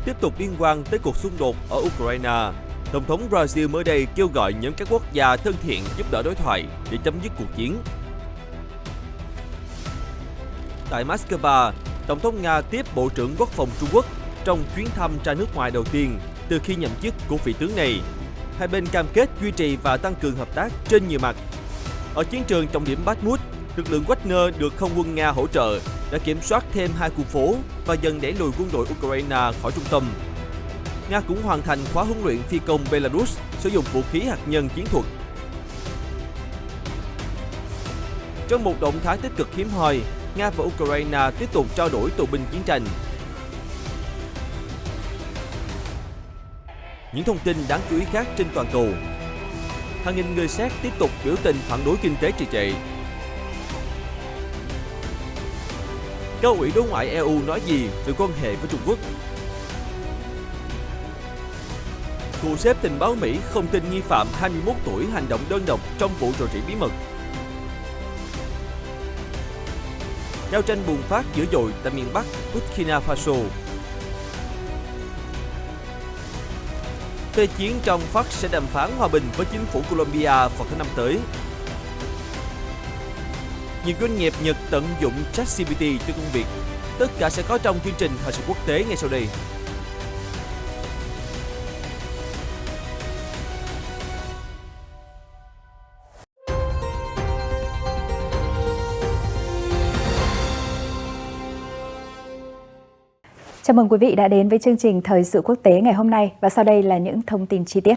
tiếp tục liên quan tới cuộc xung đột ở Ukraine. Tổng thống Brazil mới đây kêu gọi nhóm các quốc gia thân thiện giúp đỡ đối thoại để chấm dứt cuộc chiến. Tại Moscow, Tổng thống Nga tiếp Bộ trưởng Quốc phòng Trung Quốc trong chuyến thăm ra nước ngoài đầu tiên từ khi nhậm chức của vị tướng này. Hai bên cam kết duy trì và tăng cường hợp tác trên nhiều mặt. Ở chiến trường trọng điểm Bakhmut, lực lượng Wagner được không quân Nga hỗ trợ đã kiểm soát thêm 2 khu phố và dần đẩy lùi quân đội Ukraine khỏi trung tâm. Nga cũng hoàn thành khóa huấn luyện phi công Belarus sử dụng vũ khí hạt nhân chiến thuật. Trong một động thái tích cực hiếm hoi, Nga và Ukraine tiếp tục trao đổi tù binh chiến tranh. Những thông tin đáng chú ý khác trên toàn cầu. Hàng nghìn người Séc tiếp tục biểu tình phản đối kinh tế trì trệ. Cao ủy đối ngoại EU nói gì về quan hệ với Trung Quốc? Vụ xếp tình báo Mỹ không tin nghi phạm 21 tuổi hành động đơn độc trong vụ rò rỉ bí mật. Giao tranh bùng phát dữ dội tại miền Bắc Burkina Faso. Phê chiến trong FARC sẽ đàm phán hòa bình với chính phủ Colombia vào tháng 5 tới. Nhiều doanh nghiệp Nhật tận dụng ChatGPT cho công việc. Tất cả sẽ có trong chương trình Thời sự quốc tế ngay sau đây. Chào mừng quý vị đã đến với chương trình Thời sự quốc tế ngày hôm nay và sau đây là những thông tin chi tiết.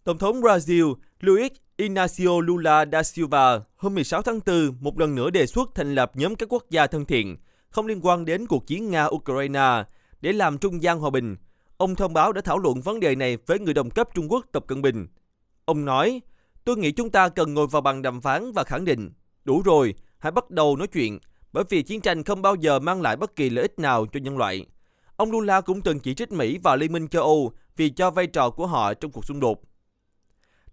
Tổng thống Brazil Luiz Inácio Lula da Silva hôm 16 tháng 4 một lần nữa đề xuất thành lập nhóm các quốc gia thân thiện, không liên quan đến cuộc chiến Nga-Ukraine để làm trung gian hòa bình. Ông thông báo đã thảo luận vấn đề này với người đồng cấp Trung Quốc Tập Cận Bình. Ông nói, tôi nghĩ chúng ta cần ngồi vào bàn đàm phán và khẳng định, đủ rồi, hãy bắt đầu nói chuyện, bởi vì chiến tranh không bao giờ mang lại bất kỳ lợi ích nào cho nhân loại. Ông Lula cũng từng chỉ trích Mỹ và Liên minh châu Âu vì cho vai trò của họ trong cuộc xung đột.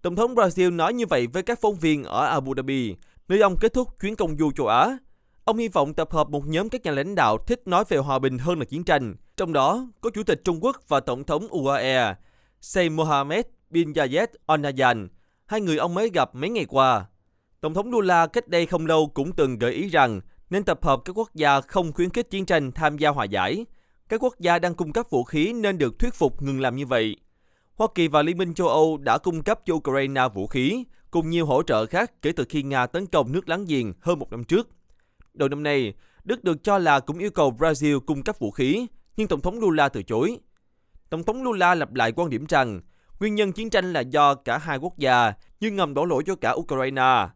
Tổng thống Brazil nói như vậy với các phóng viên ở Abu Dhabi, nơi ông kết thúc chuyến công du châu Á. Ông hy vọng tập hợp một nhóm các nhà lãnh đạo thích nói về hòa bình hơn là chiến tranh. Trong đó có Chủ tịch Trung Quốc và Tổng thống UAE, Sheikh Mohammed bin Zayed Al Nahyan, hai người ông mới gặp mấy ngày qua. Tổng thống Lula cách đây không lâu cũng từng gợi ý rằng nên tập hợp các quốc gia không khuyến khích chiến tranh tham gia hòa giải. Các quốc gia đang cung cấp vũ khí nên được thuyết phục ngừng làm như vậy. Hoa Kỳ và Liên minh châu Âu đã cung cấp cho Ukraine vũ khí, cùng nhiều hỗ trợ khác kể từ khi Nga tấn công nước láng giềng hơn một năm trước. Đầu năm nay, Đức được cho là cũng yêu cầu Brazil cung cấp vũ khí, nhưng Tổng thống Lula từ chối. Tổng thống Lula lặp lại quan điểm rằng, nguyên nhân chiến tranh là do cả hai quốc gia, nhưng ngầm đổ lỗi cho cả Ukraine.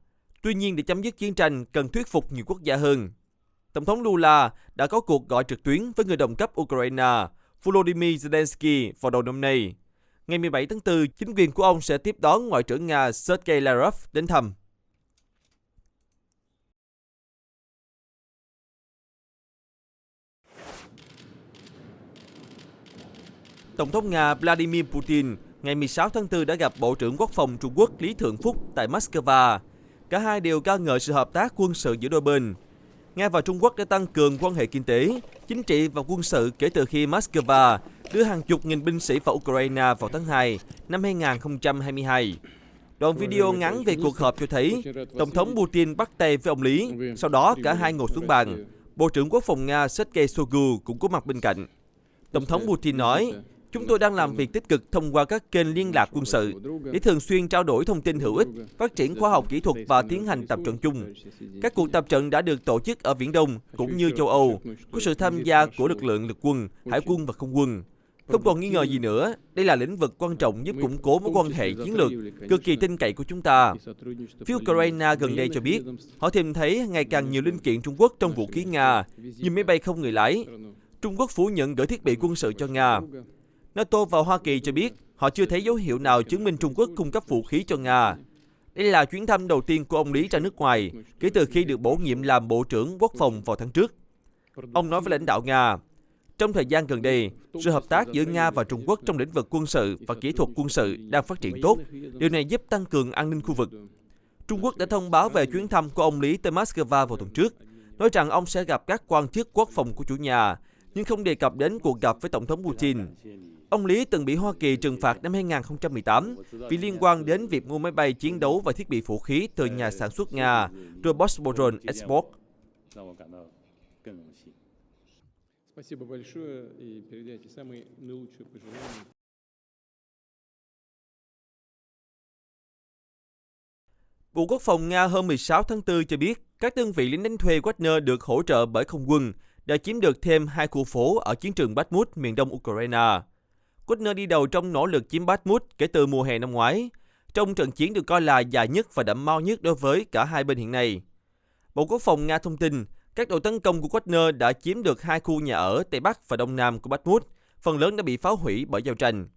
Tuy nhiên, để chấm dứt chiến tranh cần thuyết phục nhiều quốc gia hơn. Tổng thống Lula đã có cuộc gọi trực tuyến với người đồng cấp Ukraine, Volodymyr Zelensky vào đầu năm nay. Ngày 17 tháng 4, chính quyền của ông sẽ tiếp đón Ngoại trưởng Nga Sergei Lavrov đến thăm. Tổng thống Nga Vladimir Putin ngày 16 tháng 4 đã gặp Bộ trưởng Quốc phòng Trung Quốc Lý Thượng Phúc tại Moscow. Cả hai đều ca ngợi sự hợp tác quân sự giữa đôi bên. Nga và Trung Quốc đã tăng cường quan hệ kinh tế, chính trị và quân sự kể từ khi Moscow đưa hàng chục nghìn binh sĩ vào Ukraine vào tháng 2 năm 2022. Đoạn video ngắn về cuộc họp cho thấy Tổng thống Putin bắt tay với ông Lý, sau đó cả hai ngồi xuống bàn. Bộ trưởng Quốc phòng Nga Sergei Shoigu cũng có mặt bên cạnh. Tổng thống Putin nói, chúng tôi đang làm việc tích cực thông qua các kênh liên lạc quân sự để thường xuyên trao đổi thông tin hữu ích, phát triển khoa học kỹ thuật và tiến hành tập trận chung. Các cuộc tập trận đã được tổ chức ở Viễn Đông cũng như châu Âu, có sự tham gia của lực lượng lục quân, hải quân và không quân. Không còn nghi ngờ gì nữa, đây là lĩnh vực quan trọng giúp củng cố mối quan hệ chiến lược cực kỳ tin cậy của chúng ta. Phía Ukraine gần đây cho biết, họ tìm thấy ngày càng nhiều linh kiện Trung Quốc trong vũ khí Nga, như máy bay không người lái. Trung Quốc phủ nhận gửi thiết bị quân sự cho Nga. NATO và Hoa Kỳ cho biết họ chưa thấy dấu hiệu nào chứng minh Trung Quốc cung cấp vũ khí cho Nga. Đây là chuyến thăm đầu tiên của ông Lý ra nước ngoài kể từ khi được bổ nhiệm làm Bộ trưởng Quốc phòng vào tháng trước. Ông nói với lãnh đạo Nga, trong thời gian gần đây, sự hợp tác giữa Nga và Trung Quốc trong lĩnh vực quân sự và kỹ thuật quân sự đang phát triển tốt. Điều này giúp tăng cường an ninh khu vực. Trung Quốc đã thông báo về chuyến thăm của ông Lý tới Moscow vào tuần trước, nói rằng ông sẽ gặp các quan chức quốc phòng của chủ nhà, nhưng không đề cập đến cuộc gặp với Tổng thống Putin. Ông Lý từng bị Hoa Kỳ trừng phạt năm 2018 vì liên quan đến việc mua máy bay chiến đấu và thiết bị vũ khí từ nhà sản xuất Nga, Robosporon Export. Bộ Quốc phòng Nga hôm 16 tháng 4 cho biết các đơn vị lính đánh thuê Wagner được hỗ trợ bởi không quân đã chiếm được thêm 2 khu phố ở chiến trường Bakhmut, miền đông Ukraine. Wagner đi đầu trong nỗ lực chiếm Bakhmut kể từ mùa hè năm ngoái, trong trận chiến được coi là dài nhất và đẫm máu nhất đối với cả hai bên hiện nay. Bộ Quốc phòng Nga thông tin các đội tấn công của Wagner đã chiếm được 2 khu nhà ở Tây Bắc và Đông Nam của Bakhmut, phần lớn đã bị phá hủy bởi giao tranh.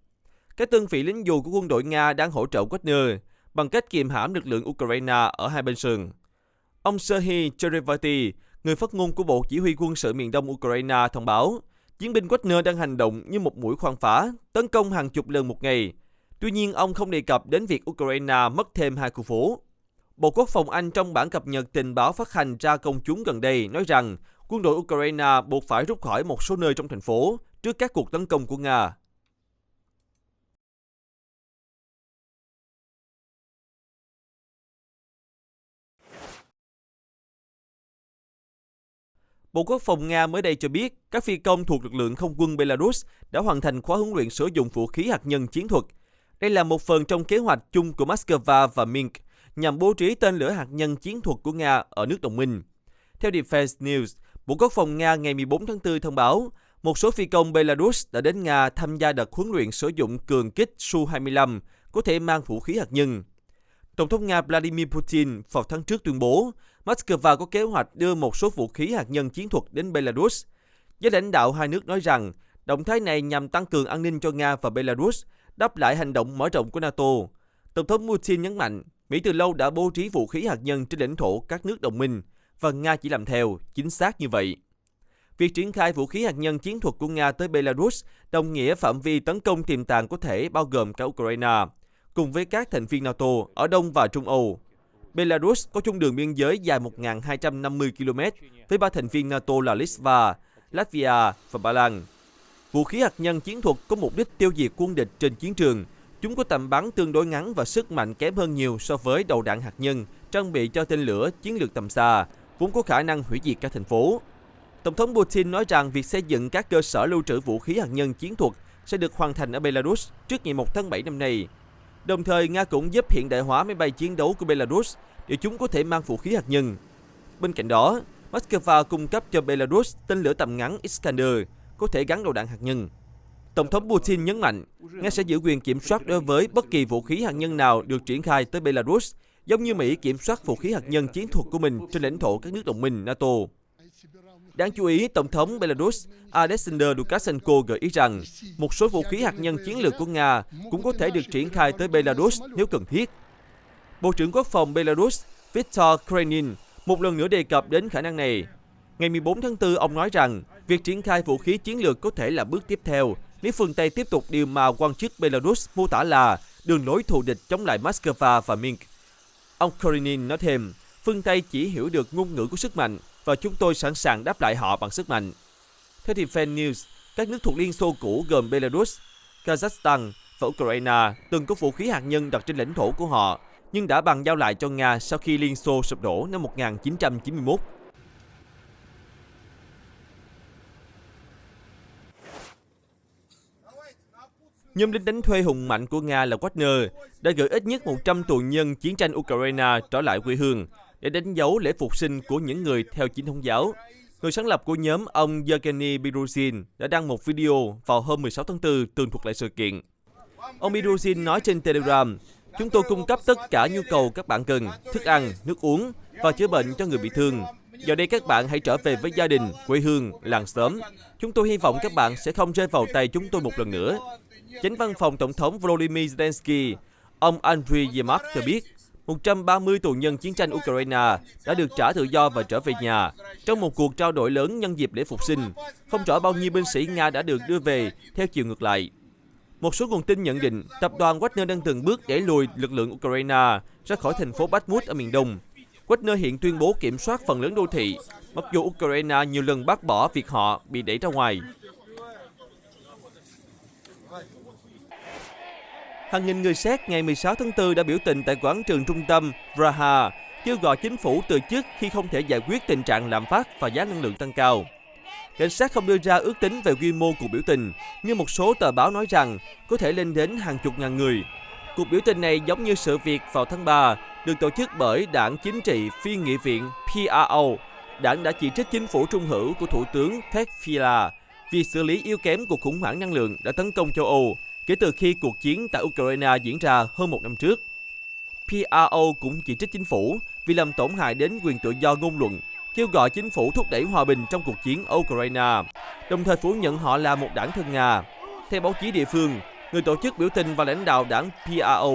Các đơn vị lính dù của quân đội Nga đang hỗ trợ Wagner bằng cách kiềm hãm lực lượng Ukraine ở hai bên sườn. Ông Serhiy Cherevati, người phát ngôn của Bộ Chỉ huy quân sự miền đông Ukraine thông báo, chiến binh Wagner đang hành động như một mũi khoan phá, tấn công hàng chục lần một ngày. Tuy nhiên, ông không đề cập đến việc Ukraine mất thêm 2 khu phố. Bộ Quốc phòng Anh trong bản cập nhật tình báo phát hành ra công chúng gần đây nói rằng quân đội Ukraine buộc phải rút khỏi một số nơi trong thành phố trước các cuộc tấn công của Nga. Bộ Quốc phòng Nga mới đây cho biết các phi công thuộc lực lượng không quân Belarus đã hoàn thành khóa huấn luyện sử dụng vũ khí hạt nhân chiến thuật. Đây là một phần trong kế hoạch chung của Moscow và Minsk nhằm bố trí tên lửa hạt nhân chiến thuật của Nga ở nước đồng minh. Theo Defense News, Bộ Quốc phòng Nga ngày 14 tháng 4 thông báo một số phi công Belarus đã đến Nga tham gia đợt huấn luyện sử dụng cường kích Su-25 có thể mang vũ khí hạt nhân. Tổng thống Nga Vladimir Putin vào tháng trước tuyên bố Moscow có kế hoạch đưa một số vũ khí hạt nhân chiến thuật đến Belarus. Giới lãnh đạo hai nước nói rằng động thái này nhằm tăng cường an ninh cho Nga và Belarus, đáp lại hành động mở rộng của NATO. Tổng thống Putin nhấn mạnh Mỹ từ lâu đã bố trí vũ khí hạt nhân trên lãnh thổ các nước đồng minh và Nga chỉ làm theo, chính xác như vậy. Việc triển khai vũ khí hạt nhân chiến thuật của Nga tới Belarus đồng nghĩa phạm vi tấn công tiềm tàng có thể bao gồm cả Ukraine, cùng với các thành viên NATO ở Đông và Trung Âu. Belarus có chung đường biên giới dài 1.250 km với 3 thành viên NATO là Litva, Latvia và Ba Lan. Vũ khí hạt nhân chiến thuật có mục đích tiêu diệt quân địch trên chiến trường. Chúng có tầm bắn tương đối ngắn và sức mạnh kém hơn nhiều so với đầu đạn hạt nhân trang bị cho tên lửa chiến lược tầm xa, vốn có khả năng hủy diệt các thành phố. Tổng thống Putin nói rằng việc xây dựng các cơ sở lưu trữ vũ khí hạt nhân chiến thuật sẽ được hoàn thành ở Belarus trước ngày 1 tháng 7 năm nay. Đồng thời, Nga cũng giúp hiện đại hóa máy bay chiến đấu của Belarus để chúng có thể mang vũ khí hạt nhân. Bên cạnh đó, Moscow cung cấp cho Belarus tên lửa tầm ngắn Iskander có thể gắn đầu đạn hạt nhân. Tổng thống Putin nhấn mạnh, Nga sẽ giữ quyền kiểm soát đối với bất kỳ vũ khí hạt nhân nào được triển khai tới Belarus, giống như Mỹ kiểm soát vũ khí hạt nhân chiến thuật của mình trên lãnh thổ các nước đồng minh NATO. Đáng chú ý, Tổng thống Belarus Alexander Lukashenko gợi ý rằng một số vũ khí hạt nhân chiến lược của Nga cũng có thể được triển khai tới Belarus nếu cần thiết. Bộ trưởng Quốc phòng Belarus Viktor Krenin một lần nữa đề cập đến khả năng này. Ngày 14 tháng 4, ông nói rằng việc triển khai vũ khí chiến lược có thể là bước tiếp theo nếu phương Tây tiếp tục điều mà quan chức Belarus mô tả là đường lối thù địch chống lại Moscow và Minsk. Ông Krenin nói thêm, phương Tây chỉ hiểu được ngôn ngữ của sức mạnh và chúng tôi sẵn sàng đáp lại họ bằng sức mạnh. Theo Defense News, các nước thuộc Liên Xô cũ gồm Belarus, Kazakhstan và Ukraine từng có vũ khí hạt nhân đặt trên lãnh thổ của họ, nhưng đã bàn giao lại cho Nga sau khi Liên Xô sụp đổ năm 1991. Nhóm lính đánh thuê hùng mạnh của Nga là Wagner đã gửi ít nhất 100 tù nhân chiến tranh Ukraine trở lại quê hương để đánh dấu lễ phục sinh của những người theo chính thống giáo. Người sáng lập của nhóm, ông Yevgeny Prigozhin, đã đăng một video vào hôm 16 tháng 4 tường thuật lại sự kiện. Ông Prigozhin nói trên Telegram, chúng tôi cung cấp tất cả nhu cầu các bạn cần, thức ăn, nước uống và chữa bệnh cho người bị thương. Giờ đây các bạn hãy trở về với gia đình, quê hương, làng xóm. Chúng tôi hy vọng các bạn sẽ không rơi vào tay chúng tôi một lần nữa. Chánh văn phòng Tổng thống Volodymyr Zelensky, ông Andriy Yermak cho biết, 130 tù nhân chiến tranh Ukraine đã được trả tự do và trở về nhà trong một cuộc trao đổi lớn nhân dịp lễ phục sinh. Không rõ bao nhiêu binh sĩ Nga đã được đưa về theo chiều ngược lại. Một số nguồn tin nhận định tập đoàn Wagner đang từng bước đẩy lùi lực lượng Ukraine ra khỏi thành phố Bakhmut ở miền đông. Wagner hiện tuyên bố kiểm soát phần lớn đô thị, mặc dù Ukraine nhiều lần bác bỏ việc họ bị đẩy ra ngoài. Hàng nghìn người Séc ngày 16 tháng 4 đã biểu tình tại quảng trường trung tâm Praha, kêu gọi chính phủ từ chức khi không thể giải quyết tình trạng lạm phát và giá năng lượng tăng cao. Cảnh sát không đưa ra ước tính về quy mô cuộc biểu tình, nhưng một số tờ báo nói rằng có thể lên đến hàng chục ngàn người. Cuộc biểu tình này giống như sự việc vào tháng 3, được tổ chức bởi đảng chính trị phi nghị viện PRO. Đảng đã chỉ trích chính phủ trung hữu của Thủ tướng Petr vì xử lý yếu kém cuộc khủng hoảng năng lượng đã tấn công châu Âu kể từ khi cuộc chiến tại Ukraine diễn ra hơn một năm trước. PRO cũng chỉ trích chính phủ vì làm tổn hại đến quyền tự do ngôn luận, kêu gọi chính phủ thúc đẩy hòa bình trong cuộc chiến ở Ukraine, đồng thời phủ nhận họ là một đảng thân Nga. Theo báo chí địa phương, người tổ chức biểu tình và lãnh đạo đảng PRO,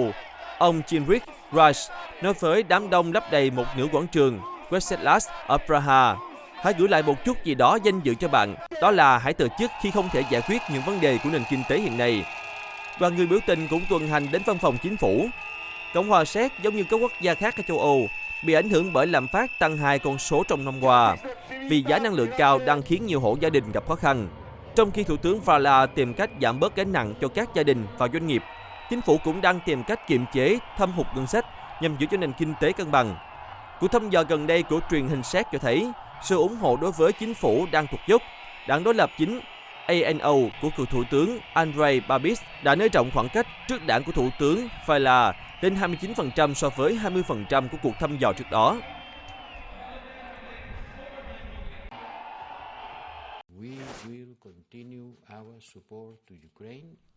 ông Jindřich Rajch, nói với đám đông lấp đầy một nửa quảng trường Wenceslas ở Praha: "Hãy gửi lại một chút gì đó danh dự cho bạn, đó là hãy từ chức khi không thể giải quyết những vấn đề của nền kinh tế hiện nay." Đoàn người biểu tình cũng tuần hành đến văn phòng chính phủ. Cộng hòa Séc giống như các quốc gia khác ở châu Âu bị ảnh hưởng bởi lạm phát tăng 2 con số trong năm qua, vì giá năng lượng cao đang khiến nhiều hộ gia đình gặp khó khăn. Trong khi Thủ tướng Vala tìm cách giảm bớt gánh nặng cho các gia đình và doanh nghiệp, chính phủ cũng đang tìm cách kiềm chế thâm hụt ngân sách nhằm giữ cho nền kinh tế cân bằng. Cuộc thăm dò gần đây của truyền hình Séc cho thấy sự ủng hộ đối với chính phủ đang tụt dốc. Đảng đối lập chính ANO của cựu Thủ tướng Andrei Babis đã nới rộng khoảng cách trước đảng của Thủ tướng Vala lên 29% so với 20% của cuộc thăm dò trước đó.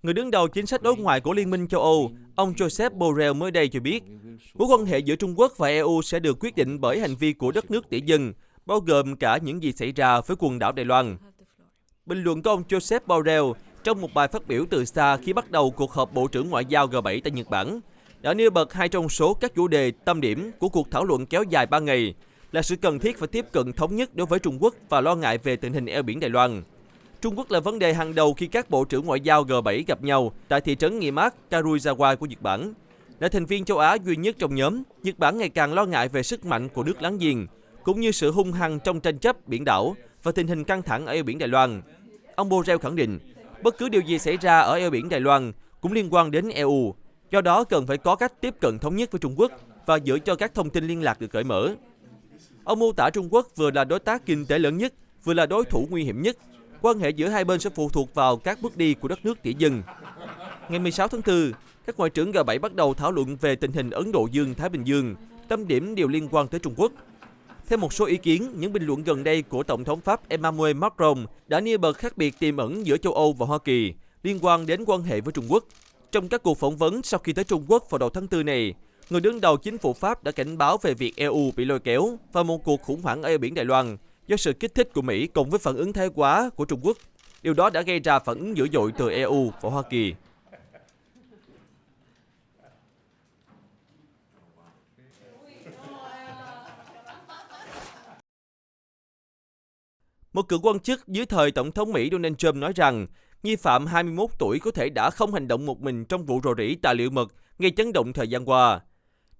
Người đứng đầu chính sách đối ngoại của Liên minh châu Âu, ông Josep Borrell mới đây cho biết, mối quan hệ giữa Trung Quốc và EU sẽ được quyết định bởi hành vi của đất nước tỷ dân, bao gồm cả những gì xảy ra với quần đảo Đài Loan. Bình luận của ông Josep Borrell trong một bài phát biểu từ xa khi bắt đầu cuộc họp Bộ trưởng Ngoại giao G7 tại Nhật Bản đã nêu bật hai trong số các chủ đề tâm điểm của cuộc thảo luận kéo dài 3 ngày là sự cần thiết phải tiếp cận thống nhất đối với Trung Quốc và lo ngại về tình hình eo biển Đài Loan. Trung Quốc là vấn đề hàng đầu khi các bộ trưởng ngoại giao G7 gặp nhau tại thị trấn nghỉ mát Karuizawa của Nhật Bản. Là thành viên châu Á duy nhất trong nhóm, Nhật Bản ngày càng lo ngại về sức mạnh của nước láng giềng, cũng như sự hung hăng trong tranh chấp biển đảo và tình hình căng thẳng ở eo biển Đài Loan. Ông Borrell khẳng định, bất cứ điều gì xảy ra ở eo biển Đài Loan cũng liên quan đến EU, do đó cần phải có cách tiếp cận thống nhất với Trung Quốc và giữ cho các thông tin liên lạc được cởi mở. Ông mô tả Trung Quốc vừa là đối tác kinh tế lớn nhất, vừa là đối thủ nguy hiểm nhất. Quan hệ giữa hai bên sẽ phụ thuộc vào các bước đi của đất nước tỷ dân. Ngày 16 tháng 4, các ngoại trưởng G7 bắt đầu thảo luận về tình hình Ấn Độ Dương-Thái Bình Dương, tâm điểm đều liên quan tới Trung Quốc. Theo một số ý kiến, những bình luận gần đây của Tổng thống Pháp Emmanuel Macron đã nêu bật khác biệt tiềm ẩn giữa châu Âu và Hoa Kỳ liên quan đến quan hệ với Trung Quốc. Trong các cuộc phỏng vấn sau khi tới Trung Quốc vào đầu tháng 4 này, người đứng đầu chính phủ Pháp đã cảnh báo về việc EU bị lôi kéo vào một cuộc khủng hoảng ở eo biển Đài Loan do sự kích thích của Mỹ cùng với phản ứng thái quá của Trung Quốc. Điều đó đã gây ra phản ứng dữ dội từ EU và Hoa Kỳ. Một cựu quan chức dưới thời Tổng thống Mỹ Donald Trump nói rằng nghi phạm 21 tuổi có thể đã không hành động một mình trong vụ rò rỉ tài liệu mật gây chấn động thời gian qua.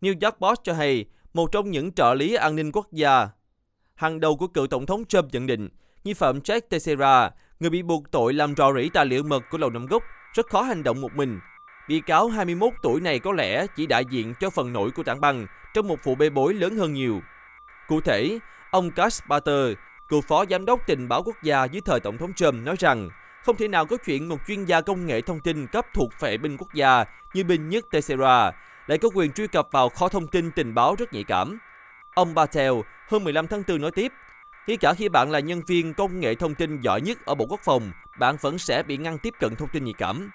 New York Post cho hay, một trong những trợ lý an ninh quốc gia hàng đầu của cựu Tổng thống Trump nhận định, nghi phạm Jack Teixeira, người bị buộc tội làm rò rỉ tài liệu mật của Lầu Năm Góc, rất khó hành động một mình. Bị cáo 21 tuổi này có lẽ chỉ đại diện cho phần nổi của tảng băng trong một vụ bê bối lớn hơn nhiều. Cụ thể, ông Cass Pater, cựu phó giám đốc tình báo quốc gia dưới thời Tổng thống Trump nói rằng không thể nào có chuyện một chuyên gia công nghệ thông tin cấp thuộc vệ binh quốc gia như binh nhất Teixeira lại có quyền truy cập vào kho thông tin tình báo rất nhạy cảm. Ông Patel hôm 15 tháng 4 nói tiếp, ngay cả khi bạn là nhân viên công nghệ thông tin giỏi nhất ở Bộ Quốc phòng, bạn vẫn sẽ bị ngăn tiếp cận thông tin nhạy cảm.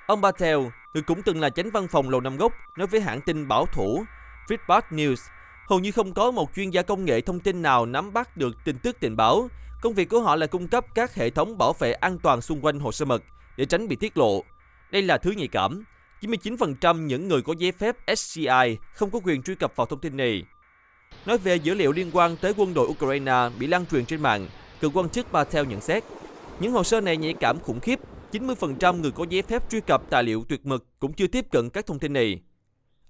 Ông Patel, người cũng từng là chánh văn phòng Lầu Năm Góc, nói với hãng tin bảo thủ Breitbart News, hầu như không có một chuyên gia công nghệ thông tin nào nắm bắt được tin tức tình báo. Công việc của họ là cung cấp các hệ thống bảo vệ an toàn xung quanh hồ sơ mật để tránh bị tiết lộ. Đây là thứ nhạy cảm. 99% những người có giấy phép SCI không có quyền truy cập vào thông tin này. Nói về dữ liệu liên quan tới quân đội Ukraine bị lan truyền trên mạng, cựu quan chức Patel nhận xét, những hồ sơ này nhạy cảm khủng khiếp, 90% người có giấy phép truy cập tài liệu tuyệt mật cũng chưa tiếp cận các thông tin này.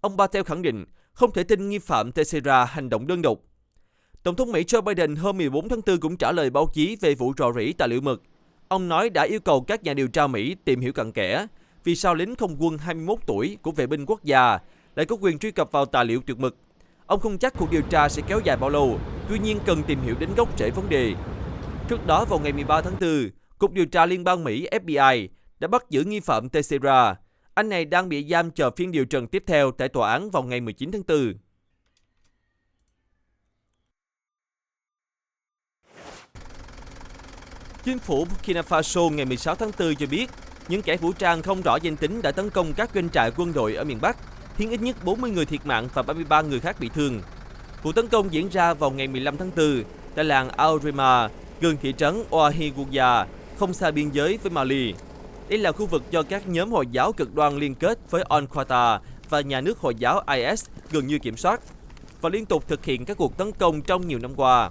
Ông Patel khẳng định, Không thể tin nghi phạm Teixeira hành động đơn độc. Tổng thống Mỹ Joe Biden hôm 14 tháng 4 cũng trả lời báo chí về vụ rò rỉ tài liệu mật. Ông nói đã yêu cầu các nhà điều tra Mỹ tìm hiểu cặn kẽ vì sao lính không quân 21 tuổi của vệ binh quốc gia lại có quyền truy cập vào tài liệu tuyệt mật. Ông không chắc cuộc điều tra sẽ kéo dài bao lâu, tuy nhiên cần tìm hiểu đến gốc rễ vấn đề. Trước đó vào ngày 13 tháng 4, Cục Điều tra Liên bang Mỹ FBI đã bắt giữ nghi phạm Teixeira. Anh này đang bị giam chờ phiên điều trần tiếp theo tại tòa án vào ngày 19 tháng 4. Chính phủ Burkina Faso ngày 16 tháng 4 cho biết, những kẻ vũ trang không rõ danh tính đã tấn công các doanh trại quân đội ở miền Bắc, khiến ít nhất 40 người thiệt mạng và 33 người khác bị thương. Vụ tấn công diễn ra vào ngày 15 tháng 4 tại làng Aurema, gần thị trấn Ouahigouya, không xa biên giới với Mali. Đây là khu vực do các nhóm Hồi giáo cực đoan liên kết với Al-Qaeda và nhà nước Hồi giáo IS gần như kiểm soát, và liên tục thực hiện các cuộc tấn công trong nhiều năm qua.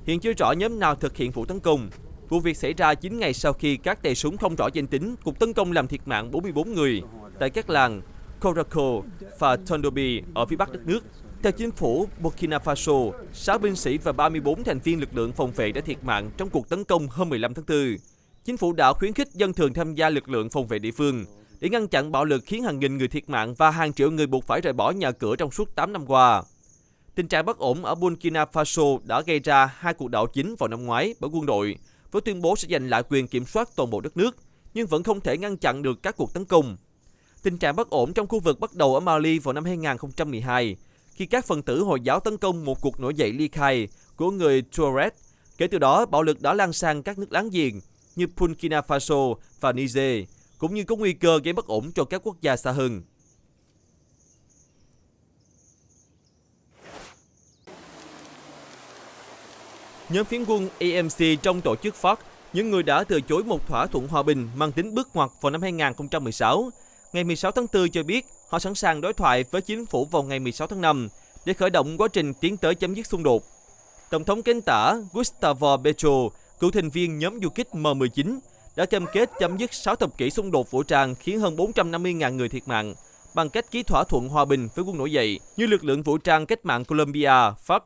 Hiện chưa rõ nhóm nào thực hiện vụ tấn công. Vụ việc xảy ra 9 ngày sau khi các tay súng không rõ danh tính cuộc tấn công làm thiệt mạng 44 người tại các làng Korako và Tondobi ở phía bắc đất nước. Theo chính phủ Burkina Faso, 6 binh sĩ và 34 thành viên lực lượng phòng vệ đã thiệt mạng trong cuộc tấn công hôm 15 tháng 4. Chính phủ đã khuyến khích dân thường tham gia lực lượng phòng vệ địa phương để ngăn chặn bạo lực khiến hàng nghìn người thiệt mạng và hàng triệu người buộc phải rời bỏ nhà cửa trong suốt 8 năm qua. Tình trạng bất ổn ở Burkina Faso đã gây ra 2 cuộc đảo chính vào năm ngoái bởi quân đội, với tuyên bố sẽ giành lại quyền kiểm soát toàn bộ đất nước, nhưng vẫn không thể ngăn chặn được các cuộc tấn công. Tình trạng bất ổn trong khu vực bắt đầu ở Mali vào năm 2012, khi các phần tử Hồi giáo tấn công một cuộc nổi dậy ly khai của người Tuareg. Kể từ đó, bạo lực đã lan sang các nước láng giềng như Burkina Faso và Niger, cũng như có nguy cơ gây bất ổn cho các quốc gia xa hơn. Nhóm phiến quân EMC trong tổ chức FARC, những người đã từ chối một thỏa thuận hòa bình mang tính bước ngoặt vào năm 2016, ngày 16 tháng 4 cho biết họ sẵn sàng đối thoại với chính phủ vào ngày 16 tháng 5 để khởi động quá trình tiến tới chấm dứt xung đột. Tổng thống cánh tả Gustavo Petro, cựu thành viên nhóm du kích M19, đã cam kết chấm dứt 6 thập kỷ xung đột vũ trang khiến hơn 450.000 người thiệt mạng bằng cách ký thỏa thuận hòa bình với quân nổi dậy như lực lượng vũ trang cách mạng Colombia, FARC.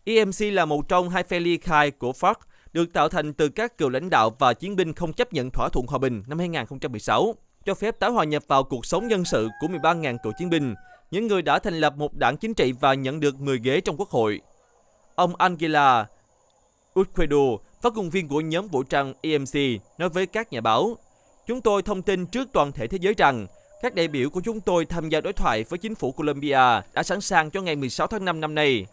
EMC là một trong hai phe ly khai của FARC, được tạo thành từ các cựu lãnh đạo và chiến binh không chấp nhận thỏa thuận hòa bình năm 2016, cho phép tái hòa nhập vào cuộc sống dân sự của 13.000 cựu chiến binh, những người đã thành lập một đảng chính trị và nhận được 10 ghế trong quốc hội. Ông Angela Utquedo, phát ngôn viên của nhóm vũ trang EMC, nói với các nhà báo, "Chúng tôi thông tin trước toàn thể thế giới rằng các đại biểu của chúng tôi tham gia đối thoại với chính phủ Colombia đã sẵn sàng cho ngày 16 tháng 5 năm nay."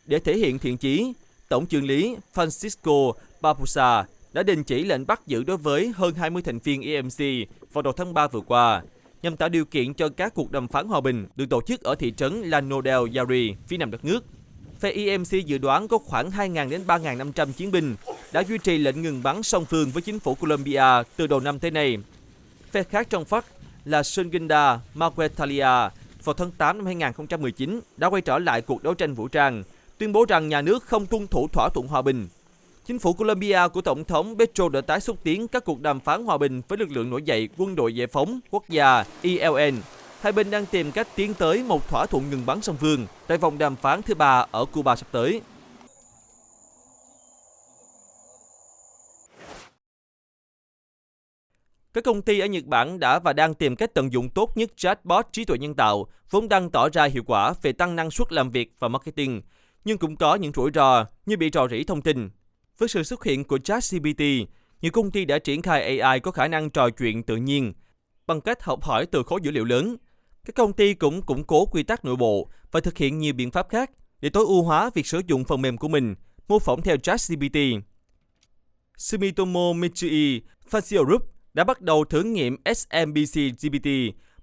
Để thể hiện thiện chí, Tổng chưởng lý Francisco Barbosa đã đình chỉ lệnh bắt giữ đối với hơn 20 thành viên EMC vào đầu tháng 3 vừa qua, nhằm tạo điều kiện cho các cuộc đàm phán hòa bình được tổ chức ở thị trấn Llano del Yari, phía nam đất nước. Phe EMC dự đoán có khoảng 2.000 đến 3.500 chiến binh đã duy trì lệnh ngừng bắn song phương với chính phủ Colombia từ đầu năm tới nay. Phe khác trong FARC là Segunda Maguetalia vào tháng 8 năm 2019 đã quay trở lại cuộc đấu tranh vũ trang, tuyên bố rằng nhà nước không tuân thủ thỏa thuận hòa bình. Chính phủ Colombia của Tổng thống Petro đã tái xúc tiến các cuộc đàm phán hòa bình với lực lượng nổi dậy Quân đội Giải phóng Quốc gia ELN. Hai bên đang tìm cách tiến tới một thỏa thuận ngừng bắn song phương tại vòng đàm phán thứ 3 ở Cuba sắp tới. Các công ty ở Nhật Bản đã và đang tìm cách tận dụng tốt nhất chatbot trí tuệ nhân tạo, vốn đang tỏ ra hiệu quả về tăng năng suất làm việc và marketing, nhưng cũng có những rủi ro như bị rò rỉ thông tin. Với sự xuất hiện của ChatGPT, nhiều công ty đã triển khai AI có khả năng trò chuyện tự nhiên bằng cách học hỏi từ khối dữ liệu lớn. Các công ty cũng củng cố quy tắc nội bộ và thực hiện nhiều biện pháp khác để tối ưu hóa việc sử dụng phần mềm của mình, mô phỏng theo ChatGPT. Sumitomo Mitsui Facio Group đã bắt đầu thử nghiệm SMBC GPT,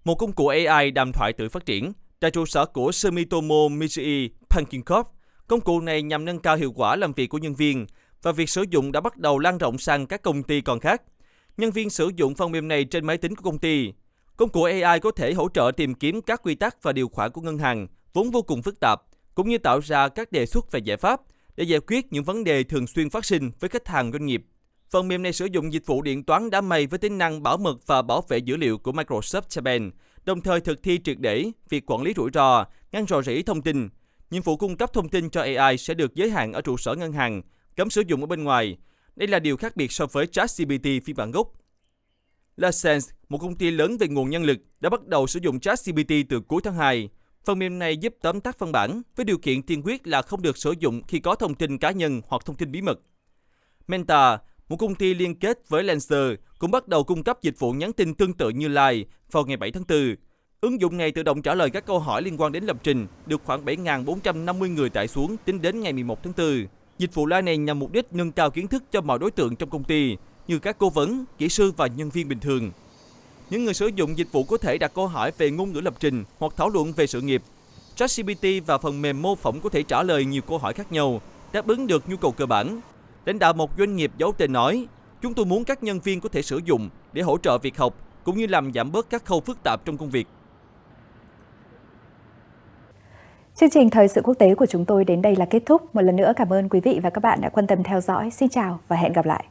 một công cụ AI đàm thoại tự phát triển, tại trụ sở của Sumitomo Mitsui Banking Corp. Công cụ này nhằm nâng cao hiệu quả làm việc của nhân viên và việc sử dụng đã bắt đầu lan rộng sang các công ty còn khác. Nhân viên sử dụng phần mềm này trên máy tính của công ty. Công cụ AI có thể hỗ trợ tìm kiếm các quy tắc và điều khoản của ngân hàng, vốn vô cùng phức tạp, cũng như tạo ra các đề xuất về giải pháp để giải quyết những vấn đề thường xuyên phát sinh với khách hàng doanh nghiệp. Phần mềm này sử dụng dịch vụ điện toán đám mây với tính năng bảo mật và bảo vệ dữ liệu của Microsoft Japan đồng thời thực thi triệt để việc quản lý rủi ro, ngăn rò rỉ thông tin. Nhiệm vụ cung cấp thông tin cho AI sẽ được giới hạn ở trụ sở ngân hàng, cấm sử dụng ở bên ngoài. Đây là điều khác biệt so với ChatGPT phiên bản gốc. Lasense, một công ty lớn về nguồn nhân lực, đã bắt đầu sử dụng ChatGPT từ cuối tháng 2. Phần mềm này giúp tóm tắt văn bản với điều kiện tiên quyết là không được sử dụng khi có thông tin cá nhân hoặc thông tin bí mật. Menta, một công ty liên kết với Lancer, cũng bắt đầu cung cấp dịch vụ nhắn tin tương tự như Line vào ngày 7 tháng 4. Ứng dụng này tự động trả lời các câu hỏi liên quan đến lập trình, được khoảng 7.450 người tải xuống tính đến ngày 11 tháng 4. Dịch vụ Line này nhằm mục đích nâng cao kiến thức cho mọi đối tượng trong công ty, như các cố vấn, kỹ sư và nhân viên bình thường. Những người sử dụng dịch vụ có thể đặt câu hỏi về ngôn ngữ lập trình hoặc thảo luận về sự nghiệp. ChatGPT và phần mềm mô phỏng có thể trả lời nhiều câu hỏi khác nhau, đáp ứng được nhu cầu cơ bản. Lãnh đạo một doanh nghiệp giấu tên nói, chúng tôi muốn các nhân viên có thể sử dụng để hỗ trợ việc học, cũng như làm giảm bớt các khâu phức tạp trong công việc. Chương trình Thời sự quốc tế của chúng tôi đến đây là kết thúc. Một lần nữa cảm ơn quý vị và các bạn đã quan tâm theo dõi. Xin chào và hẹn gặp lại.